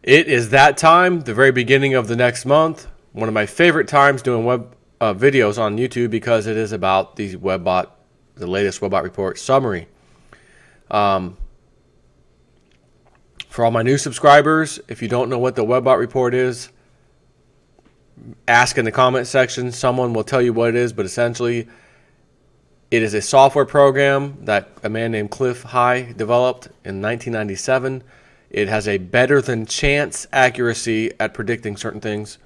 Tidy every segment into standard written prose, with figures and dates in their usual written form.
It is that time, the very beginning of the next month. One of my favorite times doing web videos on YouTube because it is about the latest WebBot report summary. For all my new subscribers, if you don't know what the WebBot report is, ask in the comment section. Someone will tell you what it is, but essentially it is a software program that a man named Cliff High developed in 1997. It has a better than chance accuracy at predicting certain things,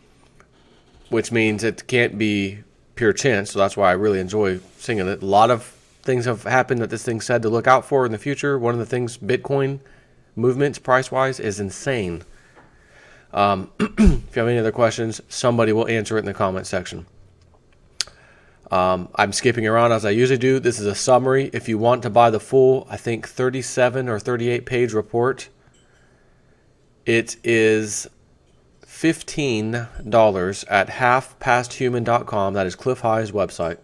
which means it can't be pure chance. So that's why I really enjoy singing it. A lot of things have happened that this thing said to look out for in the future. One of the things, Bitcoin movements price-wise, is insane. If you have any other questions, somebody will answer it in the comment section. I'm skipping around as I usually do. This is a summary. If you want to buy the full, I think 37 or 38 page report, it is $15 at halfpasthuman.com. That is Cliff High's website.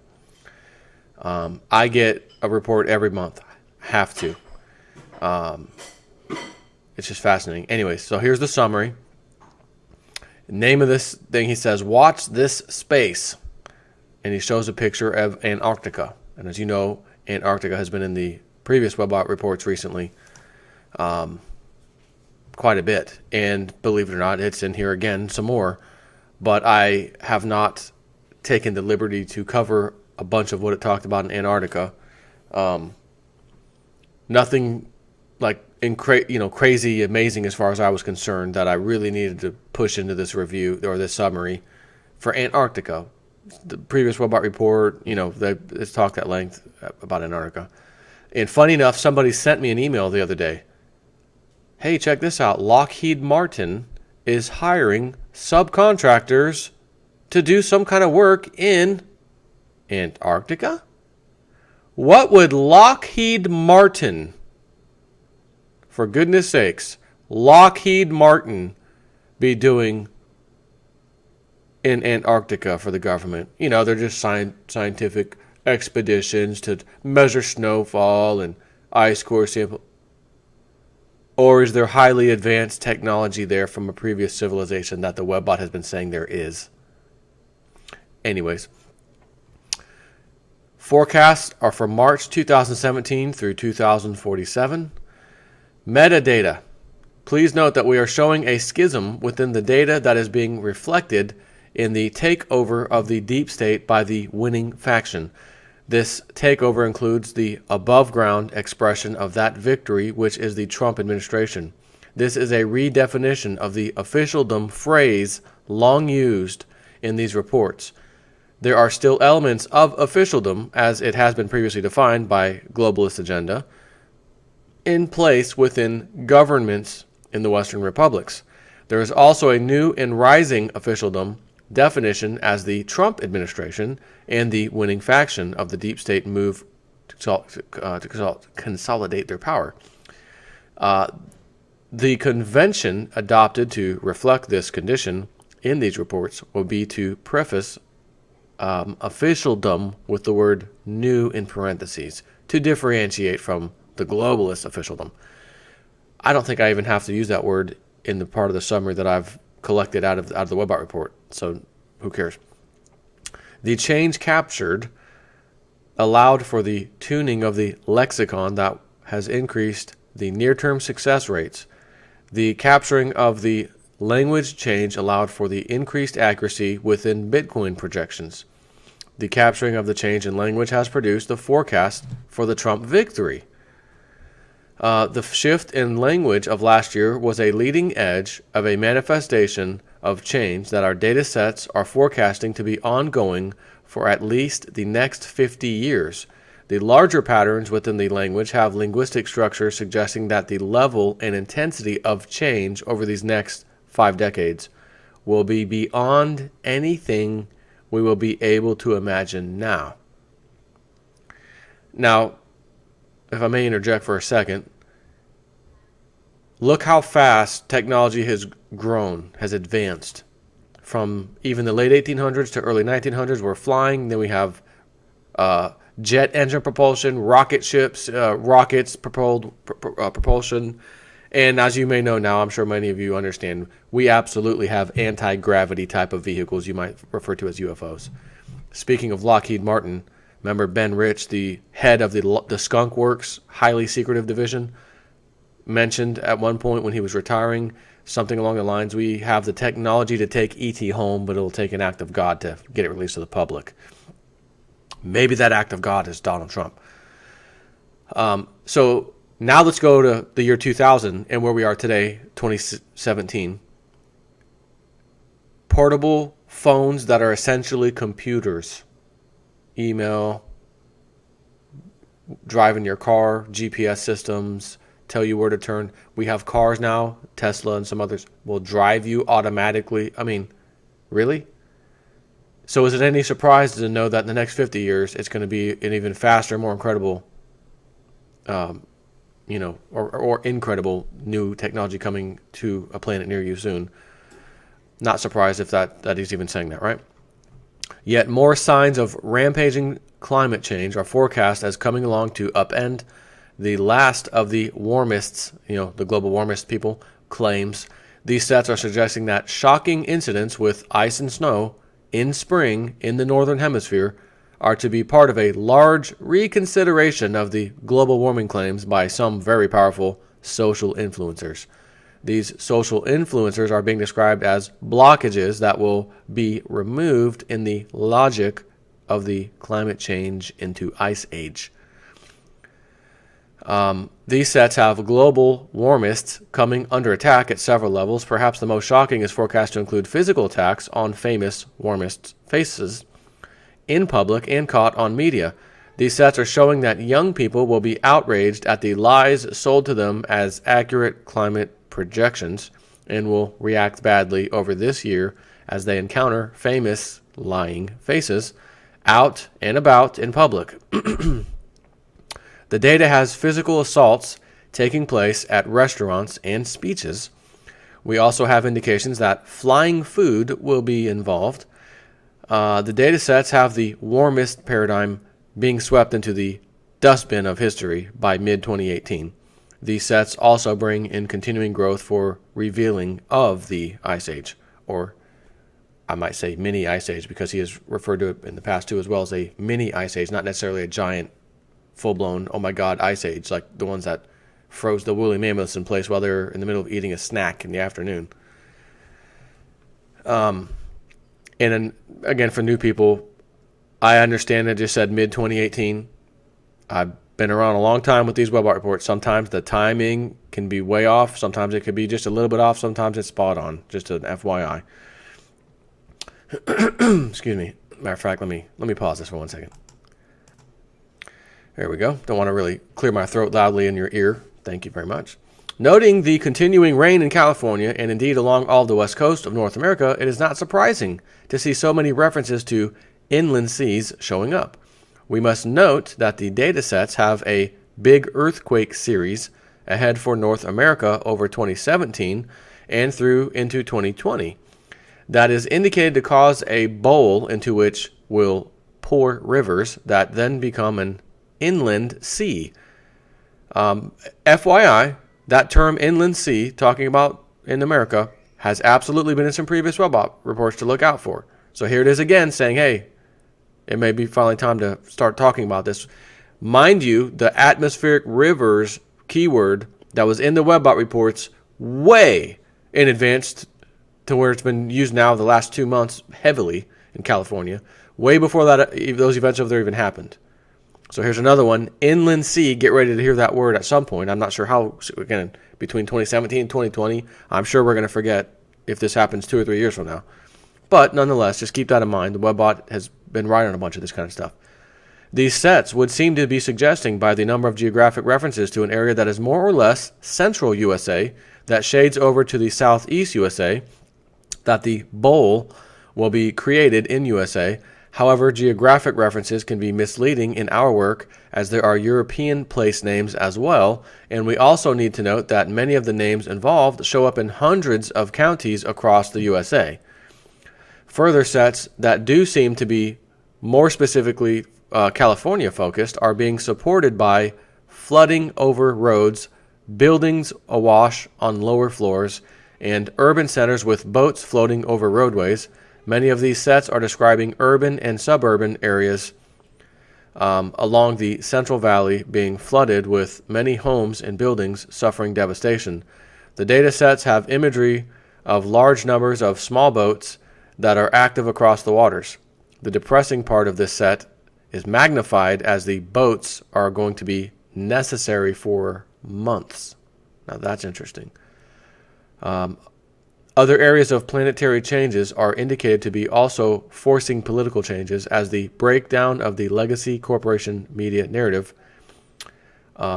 I get a report every month. Have to. It's just fascinating. Anyway, so here's the summary. Name of this thing, he says, watch this space. And he shows a picture of Antarctica. And as you know, Antarctica has been in the previous WebBot reports recently. Quite a bit, and believe it or not, it's in here again some more, but I have not taken the liberty to cover a bunch of what it talked about in Antarctica. Nothing like crazy amazing as far as I was concerned that I really needed to push into this review or this summary for Antarctica. The previous WebBot report, it's talked at length about Antarctica. And funny enough, somebody sent me an email the other day. Hey, check this out. Lockheed Martin is hiring subcontractors to do some kind of work in Antarctica? What would Lockheed Martin, for goodness sakes, Lockheed Martin be doing in Antarctica for the government? They're just scientific expeditions to measure snowfall and ice core sample. Or is there highly advanced technology there from a previous civilization that the WebBot has been saying there is? Anyways. Forecasts are for March 2017 through 2047. Metadata. Please note that we are showing a schism within the data that is being reflected in the takeover of the deep state by the winning faction. This takeover includes the above-ground expression of that victory, which is the Trump administration. This is a redefinition of the officialdom phrase long used in these reports. There are still elements of officialdom, as it has been previously defined by globalist agenda, in place within governments in the Western republics. There is also a new and rising officialdom definition as the Trump administration and the winning faction of the deep state move to consolidate their power. The convention adopted to reflect this condition in these reports will be to preface officialdom with the word new in parentheses to differentiate from the globalist officialdom. I don't think I even have to use that word in the part of the summary that I've collected out of the WebBot report, so who cares? The change captured allowed for the tuning of the lexicon that has increased the near-term success rates. The capturing of the language change allowed for the increased accuracy within Bitcoin projections. The capturing of the change in language has produced the forecast for the Trump victory. The shift in language of last year was a leading edge of a manifestation of change that our data sets are forecasting to be ongoing for at least the next 50 years. The larger patterns within the language have linguistic structure suggesting that the level and intensity of change over these next 5 decades will be beyond anything we will be able to imagine now. Now, if I may interject for a second, look how fast technology has grown, has advanced. From even the late 1800s to early 1900s, we're flying. Then we have jet engine propulsion, rocket ships, rockets propulsion, And as you may know now, I'm sure many of you understand, we absolutely have anti-gravity type of vehicles you might refer to as UFOs. Speaking of Lockheed Martin, remember Ben Rich, the head of the Skunk Works highly secretive division, mentioned at one point when he was retiring something along the lines, we have the technology to take ET home, but it'll take an act of God to get it released to the public. Maybe that act of God is Donald Trump. So now let's go to the year 2000 and where we are today, 2017. Portable phones that are essentially computers. Email, driving your car, GPS systems, tell you where to turn. We have cars now, Tesla and some others, will drive you automatically. I mean, really? So is it any surprise to know that in the next 50 years, it's going to be an even faster, more incredible, or incredible new technology coming to a planet near you soon? Not surprised if that he's even saying that, right? Yet more signs of rampaging climate change are forecast as coming along to upend the last of the warmists, the global warmist people, claims. These sets are suggesting that shocking incidents with ice and snow in spring in the northern hemisphere are to be part of a large reconsideration of the global warming claims by some very powerful social influencers. These social influencers are being described as blockages that will be removed in the logic of the climate change into ice age. These sets have global warmists coming under attack at several levels. Perhaps the most shocking is forecast to include physical attacks on famous warmist faces in public and caught on media. These sets are showing that young people will be outraged at the lies sold to them as accurate climate projections and will react badly over this year as they encounter famous lying faces out and about in public. The data has physical assaults taking place at restaurants and speeches. We also have indications that flying food will be involved. The data sets have the warmist paradigm being swept into the dustbin of history by mid-2018. These sets also bring in continuing growth for revealing of the Ice Age, or I might say mini Ice Age, because he has referred to it in the past too as well as a mini Ice Age, not necessarily a giant full-blown, oh my god, Ice Age, like the ones that froze the woolly mammoths in place while they're in the middle of eating a snack in the afternoon. And then, again, for new people, I understand I just said mid-2018. I've been around a long time with these web art reports. Sometimes the timing can be way off. Sometimes it could be just a little bit off. Sometimes it's spot on. Just an FYI. Excuse me. Matter of fact, let me pause this for 1 second. There we go. Don't want to really clear my throat loudly in your ear. Thank you very much. Noting the continuing rain in California and indeed along all of the west coast of North America, it is not surprising to see so many references to inland seas showing up. We must note that the datasets have a big earthquake series ahead for North America over 2017 and through into 2020. That is indicated to cause a bowl into which will pour rivers that then become an inland sea. FYI, that term inland sea, talking about in America, has absolutely been in some previous web reports to look out for. So here it is again saying, hey, it may be finally time to start talking about this. Mind you, the atmospheric rivers keyword that was in the webbot reports way in advance to where it's been used now the last 2 months heavily in California, way before that those events over there even happened. So here's another one, inland sea. Get ready to hear that word at some point. I'm not sure how, again, between 2017 and 2020, I'm sure we're going to forget if this happens 2 or 3 years from now. But nonetheless, just keep that in mind. The webbot has been right on a bunch of this kind of stuff. These sets would seem to be suggesting by the number of geographic references to an area that is more or less central USA, that shades over to the southeast USA, that the bowl will be created in USA. However, geographic references can be misleading in our work as there are European place names as well, and we also need to note that many of the names involved show up in hundreds of counties across the USA. Further sets that do seem to be more specifically California focused are being supported by flooding over roads buildings awash on lower floors, and urban centers with boats floating over roadways. Many of these sets are describing urban and suburban areas along the Central Valley being flooded, with many homes and buildings suffering devastation. The data sets have imagery of large numbers of small boats that are active across the waters. The depressing part of this set is magnified as the boats are going to be necessary for months. Now that's interesting. Other areas of planetary changes are indicated to be also forcing political changes, as the breakdown of the legacy corporation media narrative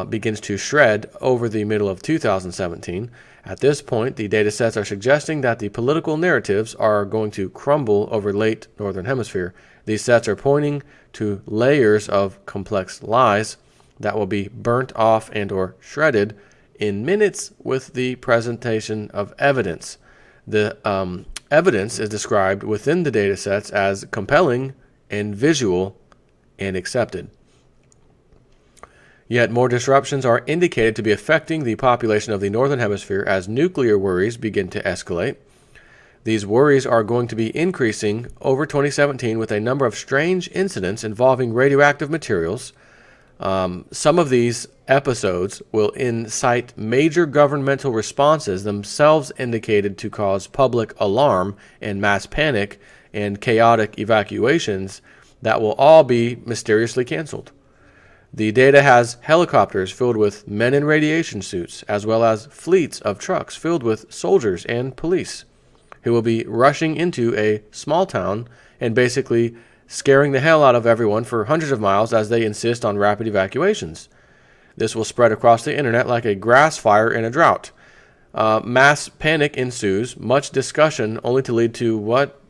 begins to shred over the middle of 2017. At this point, the data sets are suggesting that the political narratives are going to crumble over late Northern Hemisphere. These sets are pointing to layers of complex lies that will be burnt off and or shredded in minutes with the presentation of evidence. The evidence is described within the data sets as compelling and visual and accepted. Yet more disruptions are indicated to be affecting the population of the Northern Hemisphere as nuclear worries begin to escalate. These worries are going to be increasing over 2017 with a number of strange incidents involving radioactive materials. Some of these episodes will incite major governmental responses, themselves indicated to cause public alarm and mass panic and chaotic evacuations that will all be mysteriously canceled. The data has helicopters filled with men in radiation suits, as well as fleets of trucks filled with soldiers and police, who will be rushing into a small town and basically scaring the hell out of everyone for hundreds of miles as they insist on rapid evacuations. This will spread across the internet like a grass fire in a drought. Mass panic ensues, much discussion only to lead to what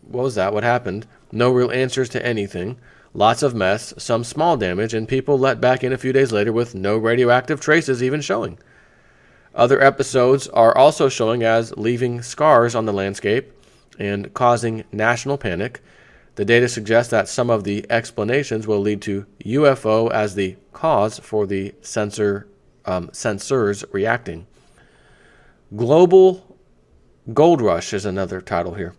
was that? What happened? No real answers to anything. Lots of mess, some small damage, and people let back in a few days later with no radioactive traces even showing. Other episodes are also showing as leaving scars on the landscape and causing national panic. The data suggests that some of the explanations will lead to UFO as the cause for the sensors reacting. Global Gold Rush is another title here.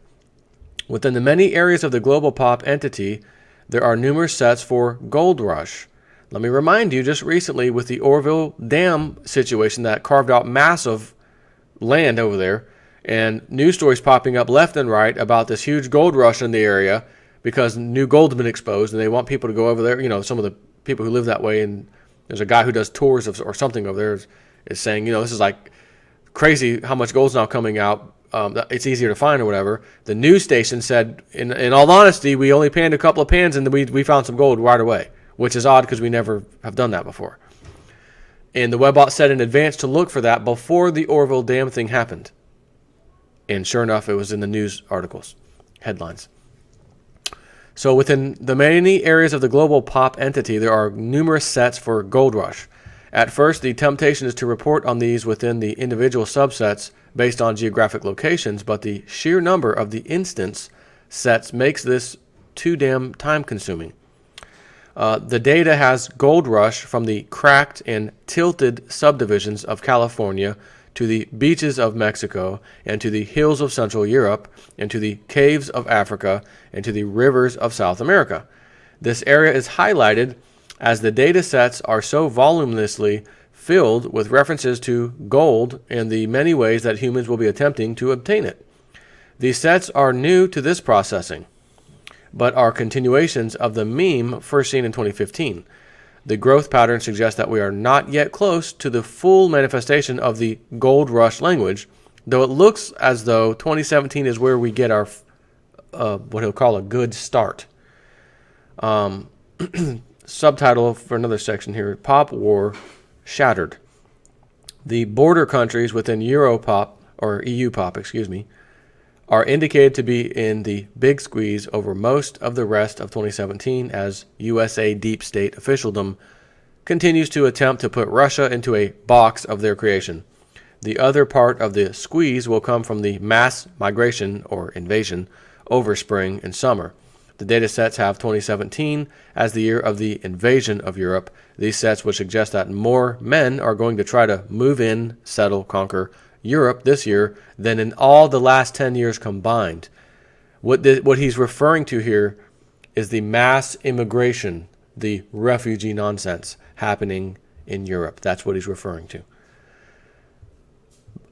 Within the many areas of the global pop entity, there are numerous sets for Gold Rush. Let me remind you, just recently with the Orville Dam situation that carved out massive land over there, and news stories popping up left and right about this huge gold rush in the area, because new gold's been exposed and they want people to go over there. You know, some of the people who live that way, and there's a guy who does tours of or something over there is saying, this is like crazy how much gold's now coming out. It's easier to find or whatever. The news station said, in all honesty, we only panned a couple of pans and we found some gold right away, which is odd because we never have done that before. And the Webbot said in advance to look for that before the Orville Dam thing happened. And sure enough, it was in the news articles, headlines. So within the many areas of the global pop entity, there are numerous sets for Gold Rush. At first, the temptation is to report on these within the individual subsets based on geographic locations, but the sheer number of the instance sets makes this too damn time-consuming. The data has Gold Rush from the cracked and tilted subdivisions of California to the beaches of Mexico, and to the hills of Central Europe, and to the caves of Africa, and to the rivers of South America. This area is highlighted as the data sets are so voluminously filled with references to gold and the many ways that humans will be attempting to obtain it. These sets are new to this processing, but are continuations of the meme first seen in 2015. The growth pattern suggests that we are not yet close to the full manifestation of the Gold Rush language, though it looks as though 2017 is where we get our, what he'll call a good start. Subtitle for another section here, Pop War Shattered. The border countries within Europop, or EU Pop, are indicated to be in the big squeeze over most of the rest of 2017 as USA deep state officialdom continues to attempt to put Russia into a box of their creation. The other part of the squeeze will come from the mass migration or invasion over spring and summer. The data sets have 2017 as the year of the invasion of Europe. These sets would suggest that more men are going to try to move in, settle, conquer Europe this year than in all the last 10 years combined. What he's referring to here is the mass immigration, the refugee nonsense happening in Europe. That's what he's referring to.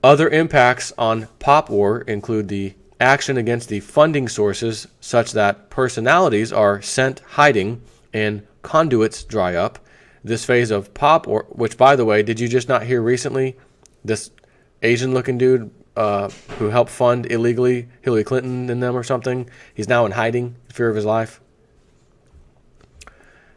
Other impacts on pop war include the action against the funding sources such that personalities are sent hiding and conduits dry up. This phase of pop war, which, by the way, did you just not hear recently this Asian-looking dude who helped fund illegally Hillary Clinton and them or something? He's now in hiding, fear of his life.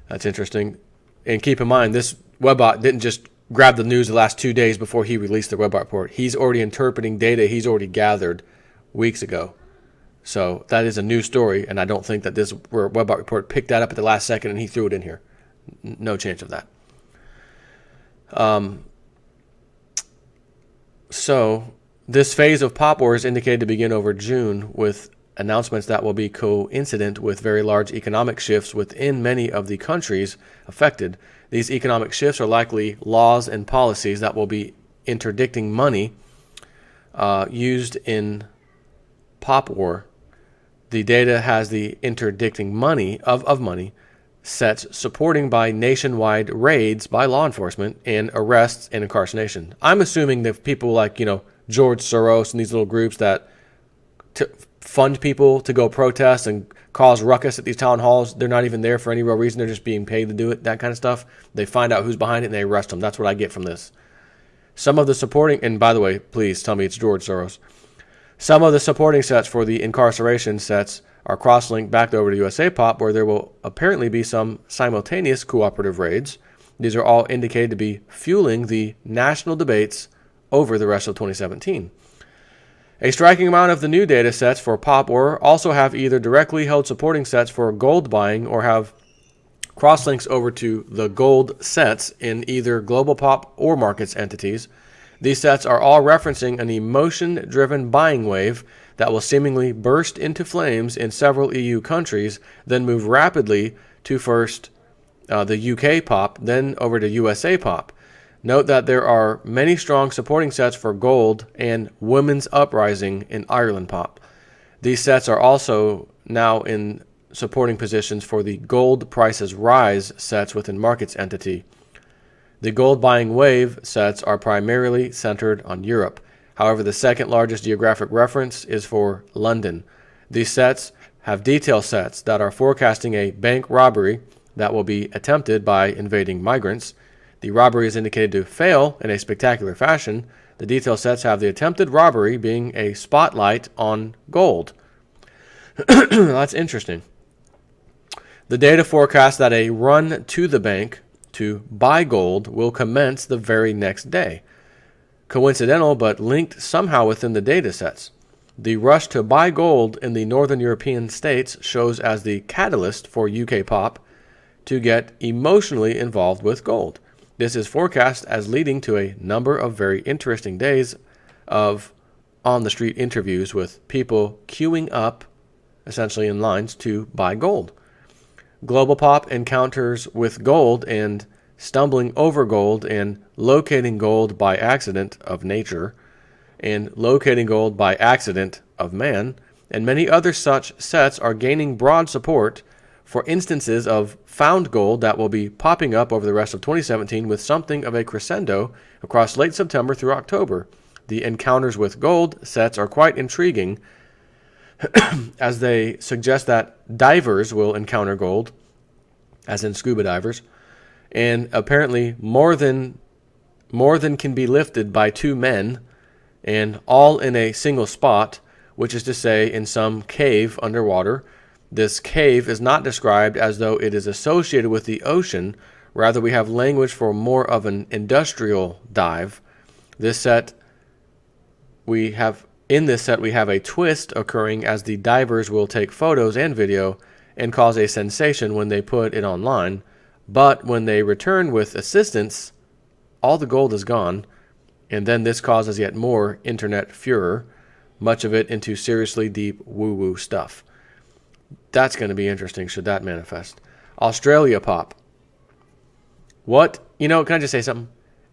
That's interesting. And keep in mind, this webbot didn't just grab the news the last 2 days before he released the webbot report. He's already interpreting data he's already gathered weeks ago. So that is a new story, and I don't think that this webbot report picked that up at the last second and he threw it in here. No chance of that. So this phase of pop war is indicated to begin over June with announcements that will be coincident with very large economic shifts within many of the countries affected. These economic shifts are likely laws and policies that will be interdicting money used in pop war. The data has the interdicting money of money sets supporting by nationwide raids by law enforcement and arrests and incarceration. I'm assuming that people like, George Soros and these little groups that fund people to go protest and cause ruckus at these town halls, they're not even there for any real reason. They're just being paid to do it, that kind of stuff. They find out who's behind it and they arrest them. That's what I get from this. Some of the supporting, and by the way, please tell me it's George Soros. Some of the supporting sets for the incarceration sets are cross-linked back over to USA Pop, where there will apparently be some simultaneous cooperative raids. These are all indicated to be fueling the national debates over the rest of 2017. A striking amount of the new data sets for pop war also have either directly held supporting sets for gold buying or have cross-links over to the gold sets in either global pop or markets entities. These sets are all referencing an emotion-driven buying wave that will seemingly burst into flames in several EU countries, then move rapidly to first the UK pop, then over to USA pop. Note that there are many strong supporting sets for gold and women's uprising in Ireland pop. These sets are also now in supporting positions for the gold prices rise sets within markets entity. The gold buying wave sets are primarily centered on Europe. However, the second largest geographic reference is for London. These sets have detail sets that are forecasting a bank robbery that will be attempted by invading migrants. The robbery is indicated to fail in a spectacular fashion. The detail sets have the attempted robbery being a spotlight on gold. That's interesting. The data forecasts that a run to the bank to buy gold will commence the very next day. Coincidental, but linked somehow within the data sets. The rush to buy gold in the Northern European states shows as the catalyst for UK pop to get emotionally involved with gold. This is forecast as leading to a number of very interesting days of on-the-street interviews with people queuing up, essentially in lines, to buy gold. Global pop encounters with gold and stumbling over gold and locating gold by accident of nature and locating gold by accident of man, and many other such sets are gaining broad support for instances of found gold that will be popping up over the rest of 2017 with something of a crescendo across late September through October. The encounters with gold sets are quite intriguing as they suggest that divers will encounter gold, as in scuba divers, and apparently more than can be lifted by two men, and all in a single spot, which is to say in some cave underwater. This cave is not described as though it is associated with the ocean. Rather, we have language for more of an industrial dive. In this set, we have a twist occurring as the divers will take photos and video and cause a sensation when they put it online. But when they return with assistance, all the gold is gone, and then this causes yet more internet furor, much of it into seriously deep woo-woo stuff. That's going to be interesting should that manifest. Australia pop. What? Can I just say something?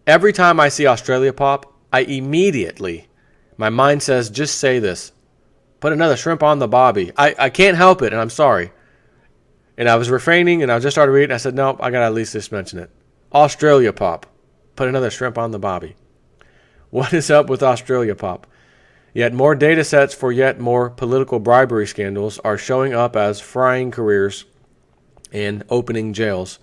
Every time I see Australia pop, my mind says, just say this. Put another shrimp on the bobby. I can't help it, and I'm sorry. And I was refraining, and I just started reading. I said, nope, I got to at least just mention it. Australia pop. Put another shrimp on the bobby. What is up with Australia pop? Yet more data sets for yet more political bribery scandals are showing up as frying careers and opening jails.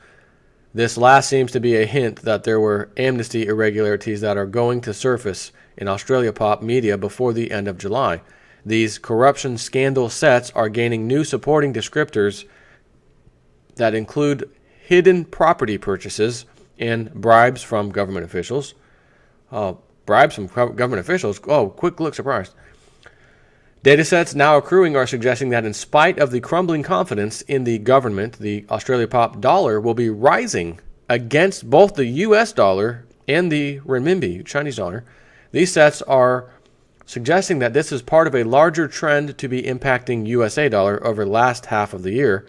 This last seems to be a hint that there were amnesty irregularities that are going to surface in Australia pop media before the end of July. These corruption scandal sets are gaining new supporting descriptors that include hidden property purchases and bribes from government officials. Bribes from government officials? Oh, quick look, surprised. Datasets now accruing are suggesting that in spite of the crumbling confidence in the government, the Australia pop dollar will be rising against both the US dollar and the renminbi, Chinese dollar. These sets are suggesting that this is part of a larger trend to be impacting USA dollar over the last half of the year.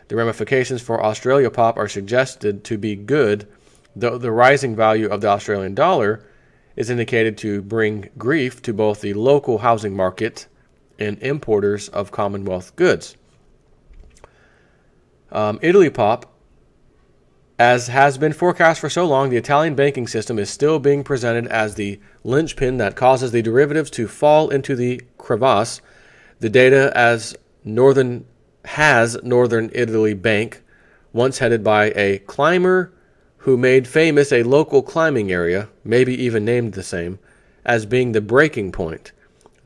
The ramifications for Australia pop are suggested to be good, though the rising value of the Australian dollar is indicated to bring grief to both the local housing market and importers of Commonwealth goods. Italy pop. As has been forecast for so long, the Italian banking system is still being presented as the linchpin that causes the derivatives to fall into the crevasse. The data as Northern Italy Bank, once headed by a climber who made famous a local climbing area, maybe even named the same, as being the breaking point.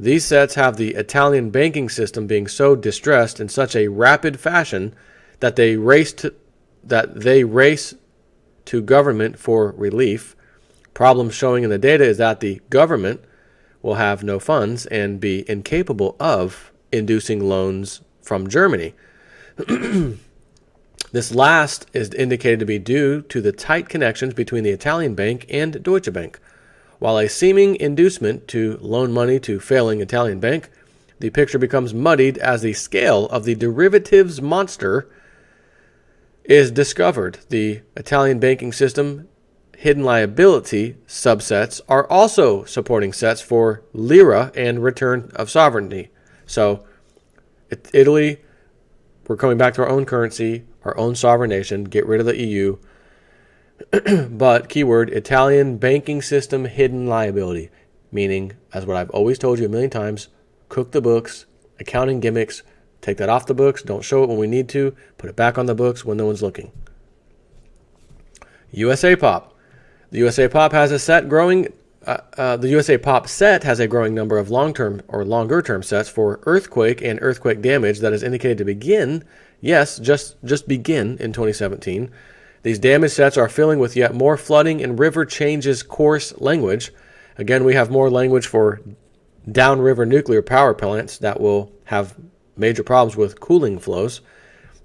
These sets have the Italian banking system being so distressed in such a rapid fashion that they race to government for relief. Problems showing in the data is that the government will have no funds and be incapable of inducing loans from Germany. This last is indicated to be due to the tight connections between the Italian bank and Deutsche Bank. While a seeming inducement to loan money to failing Italian bank, the picture becomes muddied as the scale of the derivatives monster is discovered. The Italian banking system hidden liability subsets are also supporting sets for lira and return of sovereignty. So, Italy, we're coming back to our own currency, our own sovereign nation, get rid of the EU. But, keyword, Italian banking system hidden liability, meaning, as what I've always told you a million times, cook the books, accounting gimmicks, take that off the books, don't show it when we need to, put it back on the books when no one's looking. USA Pop. The USA Pop has a set growing. The USA Pop set has a growing number of long-term or longer-term sets for earthquake and earthquake damage that is indicated to begin, just begin in 2017. These damage sets are filling with yet more flooding and river changes course language. Again, we have more language for downriver nuclear power plants that will have major problems with cooling flows.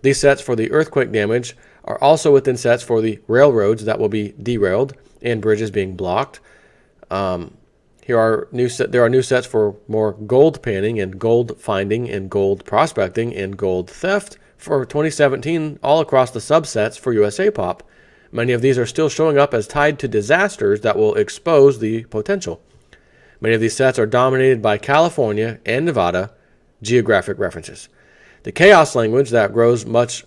These sets for the earthquake damage are also within sets for the railroads that will be derailed and bridges being blocked. There are new sets for more gold panning and gold finding and gold prospecting and gold theft for 2017 all across the subsets for USA Pop. Many of these are still showing up as tied to disasters that will expose the potential. Many of these sets are dominated by California and Nevada geographic references. The chaos language that grows grows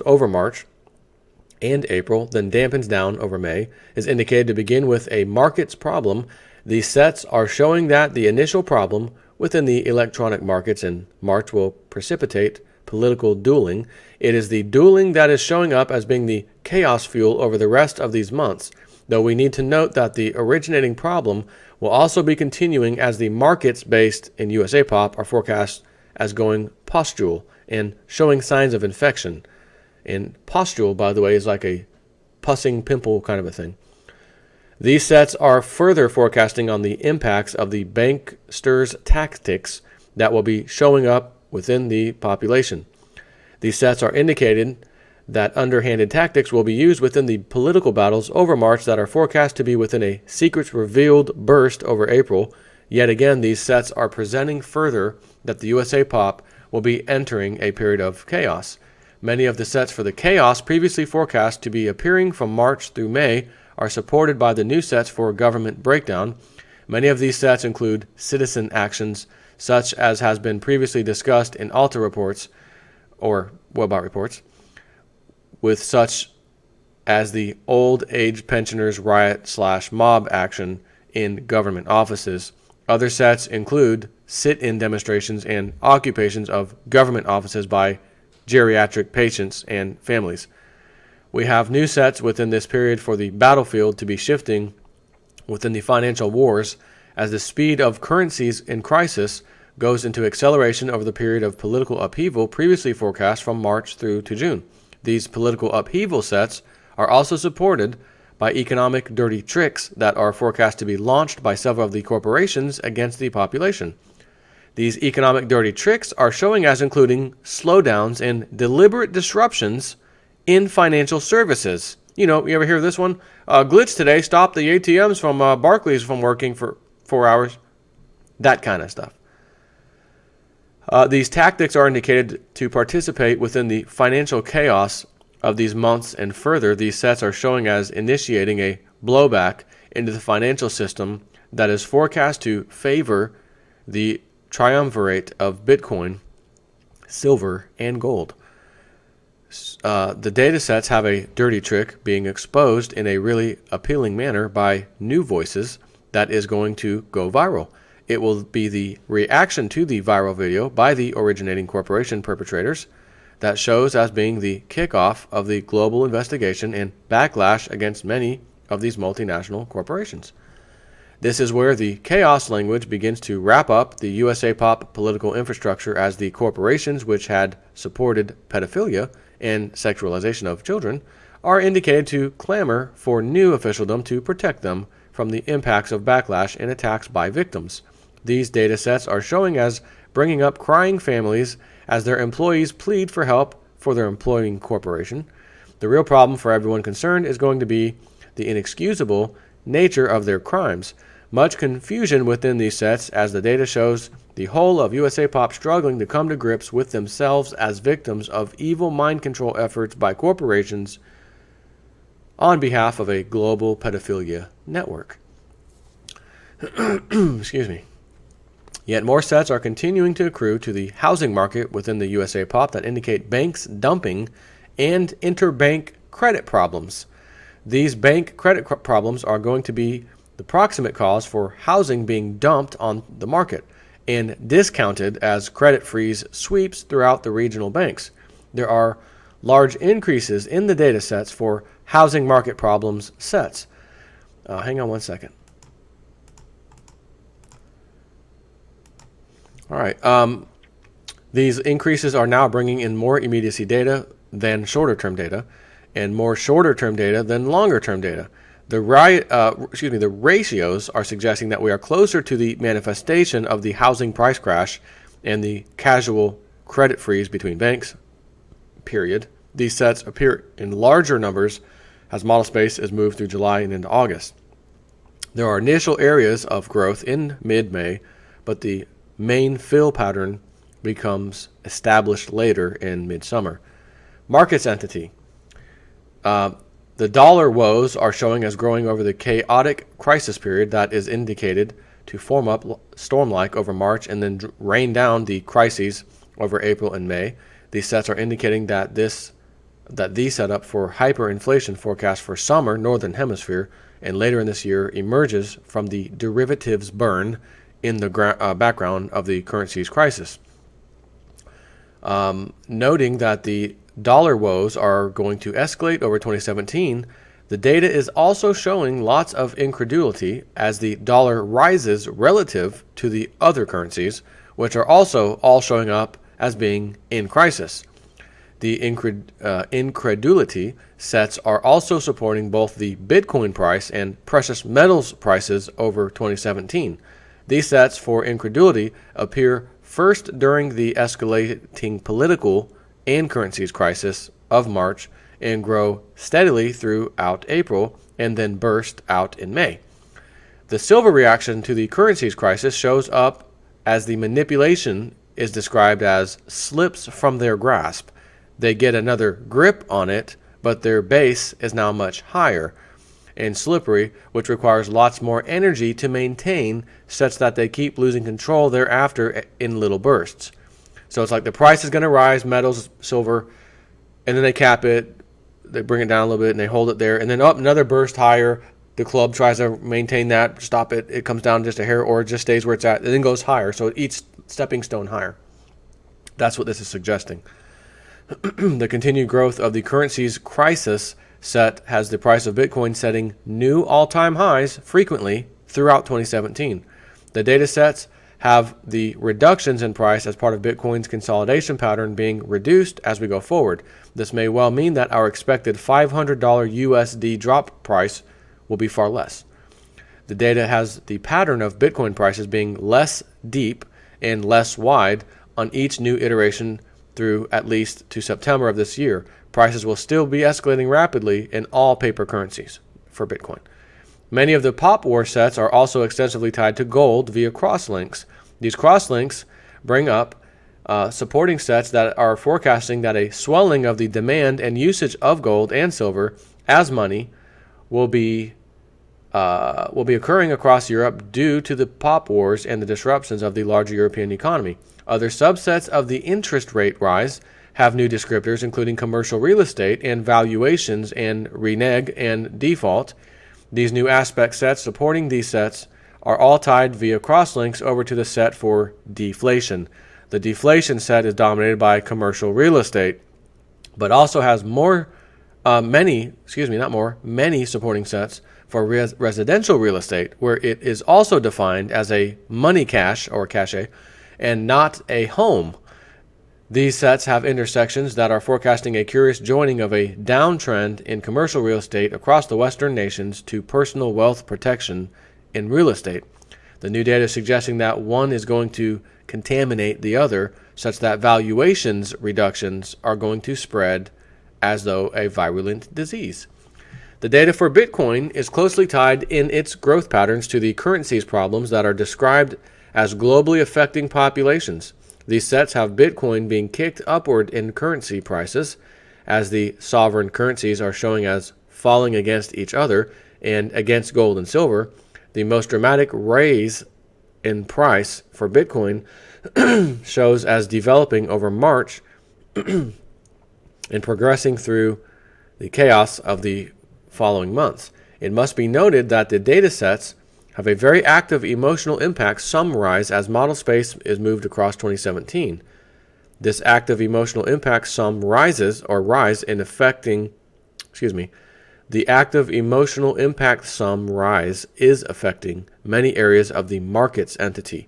over March and April, then dampens down over May, is indicated to begin with a markets problem. These sets are showing that the initial problem within the electronic markets in March will precipitate political dueling. It is the dueling that is showing up as being the chaos fuel over the rest of these months, though we need to note that the originating problem will also be continuing as the markets based in USA Pop are forecast as going pustule and showing signs of infection. And pustule, by the way, is like a pussing pimple kind of a thing. These sets are further forecasting on the impacts of the banksters' tactics that will be showing up within the population. These sets are indicated that underhanded tactics will be used within the political battles over March that are forecast to be within a secrets revealed burst over April. Yet again, these sets are presenting further that the USA Pop will be entering a period of chaos. Many of the sets for the chaos previously forecast to be appearing from March through May are supported by the new sets for government breakdown. Many of these sets include citizen actions, such as has been previously discussed in Alta reports or Webot reports, with such as the old age pensioners riot/mob action in government offices. Other sets include sit-in demonstrations and occupations of government offices by geriatric patients and families. We have new sets within this period for the battlefield to be shifting within the financial wars as the speed of currencies in crisis goes into acceleration over the period of political upheaval previously forecast from March through to June. These political upheaval sets are also supported by economic dirty tricks that are forecast to be launched by several of the corporations against the population. These economic dirty tricks are showing as including slowdowns and deliberate disruptions in financial services. You ever hear this one? Glitch today stopped the ATMs from Barclays from working for 4 hours. That kind of stuff. These tactics are indicated to participate within the financial chaos of these months, and further, these sets are showing as initiating a blowback into the financial system that is forecast to favor the triumvirate of Bitcoin, silver, and gold. The data sets have a dirty trick being exposed in a really appealing manner by new voices that is going to go viral. It will be the reaction to the viral video by the originating corporation perpetrators that shows as being the kickoff of the global investigation and backlash against many of these multinational corporations. This is where the chaos language begins to wrap up the USA Pop political infrastructure, as the corporations which had supported pedophilia and sexualization of children are indicated to clamor for new officialdom to protect them from the impacts of backlash and attacks by victims. These data sets are showing as bringing up crying families as their employees plead for help for their employing corporation. The real problem for everyone concerned is going to be the inexcusable nature of their crimes. Much confusion within these sets, as the data shows the whole of USA Pop struggling to come to grips with themselves as victims of evil mind control efforts by corporations on behalf of a global pedophilia network. Excuse me. Yet more sets are continuing to accrue to the housing market within the USA Pop that indicate banks dumping and interbank credit problems. These bank credit problems are going to be the proximate cause for housing being dumped on the market and discounted as credit freeze sweeps throughout the regional banks. There are large increases in the data sets for housing market problems sets. Hang on one second. All right. These increases are now bringing in more immediacy data than shorter-term data, and more shorter-term data than longer-term data. The ratios are suggesting that we are closer to the manifestation of the housing price crash and the casual credit freeze between banks, period. These sets appear in larger numbers as model space is moved through July and into August. There are initial areas of growth in mid-May, but the main fill pattern becomes established later in midsummer. Markets entity. The dollar woes are showing as growing over the chaotic crisis period that is indicated to form up storm-like over March and then rain down the crises over April and May. These sets are indicating that these set up for hyperinflation forecast for summer northern hemisphere and later in this year emerges from the derivatives burn in the background of the currency's crisis. Noting that the dollar woes are going to escalate over 2017, the data is also showing lots of incredulity as the dollar rises relative to the other currencies, which are also all showing up as being in crisis. The incredulity sets are also supporting both the Bitcoin price and precious metals prices over 2017. These sets for incredulity appear first during the escalating political and currencies crisis of March and grow steadily throughout April and then burst out in May. The silver reaction to the currencies crisis shows up as the manipulation is described as slips from their grasp. They get another grip on it, but their base is now much higher and slippery, which requires lots more energy to maintain, such that they keep losing control thereafter in little bursts. So it's like the price is going to rise, metals, silver, and then they cap it, they bring it down a little bit, and they hold it there, and then up another burst higher. The club tries to maintain that, stop it, it comes down just a hair, or it just stays where it's at, and then goes higher. So each stepping stone higher. That's what this is suggesting. The continued growth of the currency's crisis set has the price of Bitcoin setting new all-time highs frequently throughout 2017. The data sets have the reductions in price as part of Bitcoin's consolidation pattern being reduced as we go forward. This may well mean that our expected $500 USD drop price will be far less. The data has the pattern of Bitcoin prices being less deep and less wide on each new iteration through at least to September of this year. Prices will still be escalating rapidly in all paper currencies for Bitcoin. Many of the pop war sets are also extensively tied to gold via crosslinks. These crosslinks bring up supporting sets that are forecasting that a swelling of the demand and usage of gold and silver as money will be occurring across Europe due to the pop wars and the disruptions of the larger European economy. Other subsets of the interest rate rise have new descriptors, including commercial real estate and valuations and renege and default. These new aspect sets supporting these sets are all tied via crosslinks over to the set for deflation. The deflation set is dominated by commercial real estate, but also has many supporting sets for residential real estate, where it is also defined as a money cash or cachet and not a home. These sets have intersections that are forecasting a curious joining of a downtrend in commercial real estate across the Western nations to personal wealth protection in real estate. The new data is suggesting that one is going to contaminate the other, such that valuations reductions are going to spread as though a virulent disease. The data for Bitcoin is closely tied in its growth patterns to the currency's problems that are described as globally affecting populations. These sets have Bitcoin being kicked upward in currency prices, as the sovereign currencies are showing as falling against each other and against gold and silver. The most dramatic raise in price for Bitcoin shows as developing over March and progressing through the chaos of the following months. It must be noted that the data sets have a very active emotional impact summarized as model space is moved across 2017. This active emotional impact sum rise in affecting, the active emotional impact sum rise is affecting many areas of the markets entity.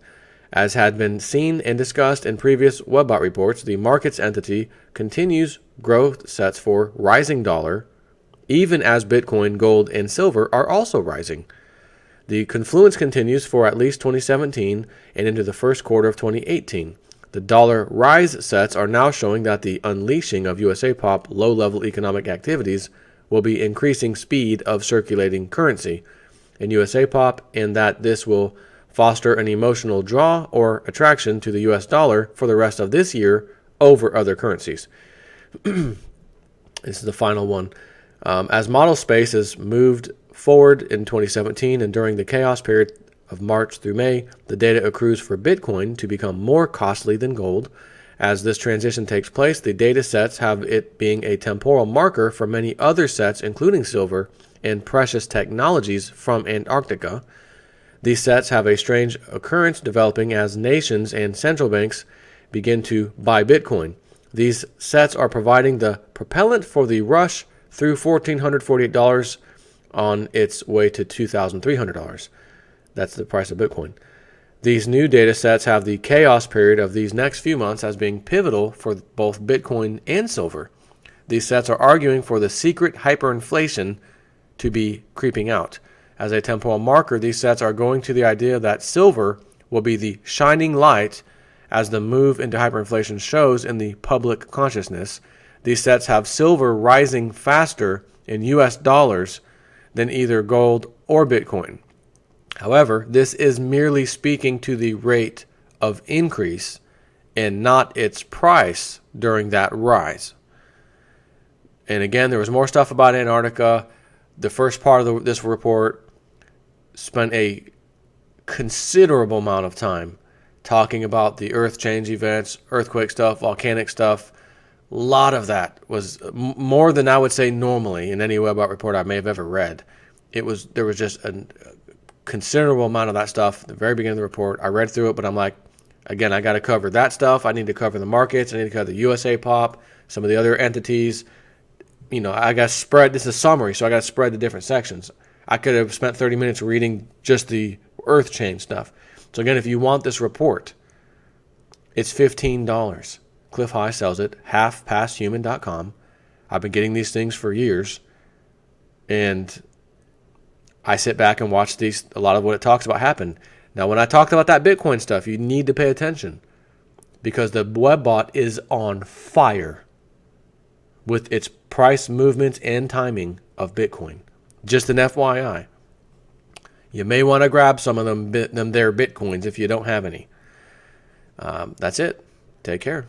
As had been seen and discussed in previous Webbot reports, the markets entity continues growth sets for rising dollar, even as Bitcoin, gold, and silver are also rising. The confluence continues for at least 2017 and into the first quarter of 2018. The dollar rise sets are now showing that the unleashing of USA Pop low-level economic activities will be increasing speed of circulating currency in USA Pop, and that this will foster an emotional draw or attraction to the US dollar for the rest of this year over other currencies. This is the final one. As model space is moved forward in 2017 and during the chaos period of March through May, the data accrues for Bitcoin to become more costly than gold. As this transition takes place, the data sets have it being a temporal marker for many other sets, including silver and precious technologies from Antarctica. These sets have a strange occurrence developing as nations and central banks begin to buy Bitcoin. These sets are providing the propellant for the rush through $1,448 on its way to $2,300. That's the price of Bitcoin. These new data sets have the chaos period of these next few months as being pivotal for both Bitcoin and silver. These sets are arguing for the secret hyperinflation to be creeping out. As a temporal marker, these sets are going to the idea that silver will be the shining light as the move into hyperinflation shows in the public consciousness. These sets have silver rising faster in US dollars than either gold or Bitcoin. However, this is merely speaking to the rate of increase and not its price during that rise. And again, there was more stuff about Antarctica. The first part of this report spent a considerable amount of time talking about the Earth change events, earthquake stuff, volcanic stuff. A lot of that was more than I would say normally in any Webart report I may have ever read. There was just a considerable amount of that stuff at the very beginning of the report. I read through it, but I'm like, again, I got to cover that stuff. I need to cover the markets. I need to cover the USA Pop, some of the other entities. I got to spread. This is a summary, so I got to spread the different sections. I could have spent 30 minutes reading just the Earth change stuff. So again, if you want this report, it's $15. Cliff High sells it, halfpasthuman.com. I've been getting these things for years, and I sit back and watch a lot of what it talks about happen. Now, when I talked about that Bitcoin stuff, you need to pay attention because the webbot is on fire with its price movements and timing of Bitcoin. Just an FYI. You may want to grab some of them there Bitcoins if you don't have any. That's it. Take care.